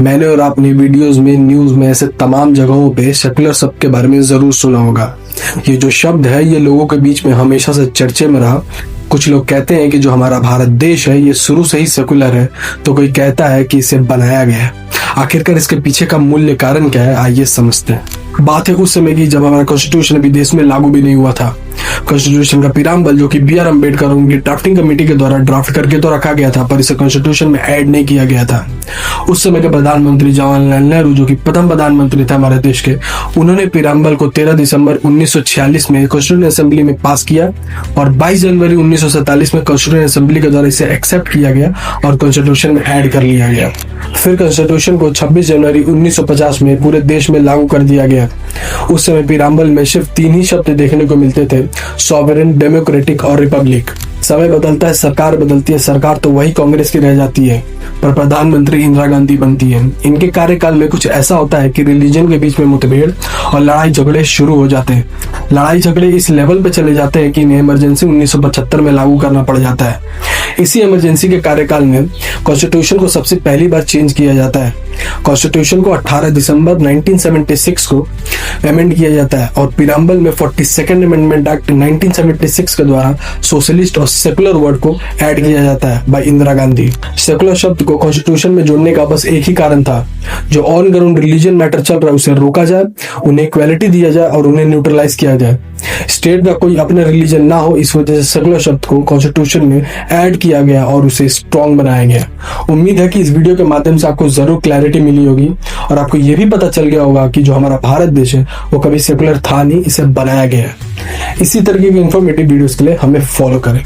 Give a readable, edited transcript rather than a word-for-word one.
मैंने और आपने वीडियोस में, न्यूज में, ऐसे तमाम जगहों पे सेकुलर शब्द के बारे में जरूर सुना होगा। ये जो शब्द है ये लोगों के बीच में हमेशा से चर्चे में रहा। कुछ लोग कहते हैं कि जो हमारा भारत देश है ये शुरू से ही सेकुलर है, तो कोई कहता है कि इसे बनाया गया है। आखिरकार इसके पीछे का मूल्य कारण क्या है, आइए समझते हैं। बात है उस समय की जब हमारा कॉन्स्टिट्यूशन अभी देश में लागू भी नहीं हुआ था। कॉन्स्टिट्यूशन का प्रीएम्बल जो कि बी.आर. अम्बेडकर और उनकी ड्राफ्टिंग कमेटी के द्वारा ड्राफ्ट करके तो रखा गया था, पर इसे कॉन्स्टिट्यूशन में ऐड नहीं किया गया था। उस समय के प्रधानमंत्री जवाहरलाल नेहरू, जो कि प्रथम प्रधानमंत्री थे हमारे देश के, उन्होंने प्रीएम्बल को 13 दिसंबर 1946 में कॉन्स्टिट्यूशन असेंबली में पास किया और 22 जनवरी 1947 में कॉन्स्टिट्यूशन असेंबली के द्वारा इसे एक्सेप्ट किया गया और कॉन्स्टिट्यूशन में ऐड कर लिया गया। फिर कॉन्स्टिट्यूशन को 26 जनवरी 1950 में पूरे देश में लागू कर दिया गया। उस समय प्रीएम्बल में सिर्फ 3 ही शब्द देखने को मिलते थे, सॉवरेन, डेमोक्रेटिक और रिपब्लिक। समय बदलता है, सरकार बदलती है, सरकार तो वही कांग्रेस की रह जाती है, पर प्रधानमंत्री इंदिरा गांधी बनती है। इनके कार्यकाल में कुछ ऐसा होता है कि रिलीजन के बीच में मुठभेड़ और लड़ाई झगड़े शुरू हो जाते हैं। लड़ाई झगड़े इस लेवल पे चले जाते हैं कि इन्हें इमरजेंसी 1975 में लागू करना पड़ जाता है। इसी इमरजेंसी के कार्यकाल में कॉन्स्टिट्यूशन को सबसे पहली बार चेंज किया जाता है। कॉन्स्टिट्यूशन को 18 दिसंबर 1976 को अमेंड किया जाता है और प्रीएम्बल में 42nd अमेंडमेंट एक्ट 1976 के द्वारा सोशलिस्ट और सेकुलर वर्ड को ऐड किया जाता है बाय इंदिरा गांधी। सेकुलर शब्द को कॉन्स्टिट्यूशन में जोड़ने का बस एक ही कारण था, जो ऑन ग्राउंड रिलीजन मैटर चल रहा है उसे रोका जाए, उन्हें इक्वालिटी दिया जाए और उन्हें न्यूट्रलाइज किया जाए। स्टेट का कोई अपना रिलीजन ना हो, इस वजह से सेकुलर शब्द को कॉन्स्टिट्यूशन में ऐड किया गया और उसे स्ट्रॉन्ग बनाया गया। उम्मीद है कि इस वीडियो के माध्यम से आपको जरूर क्लैरिटी मिली होगी और आपको यह भी पता चल गया होगा कि जो हमारा भारत देश है वो कभी सेकुलर था नहीं, इसे बनाया गया है। इसी तरीके की इंफॉर्मेटिव वीडियोस के लिए हमें फॉलो करें।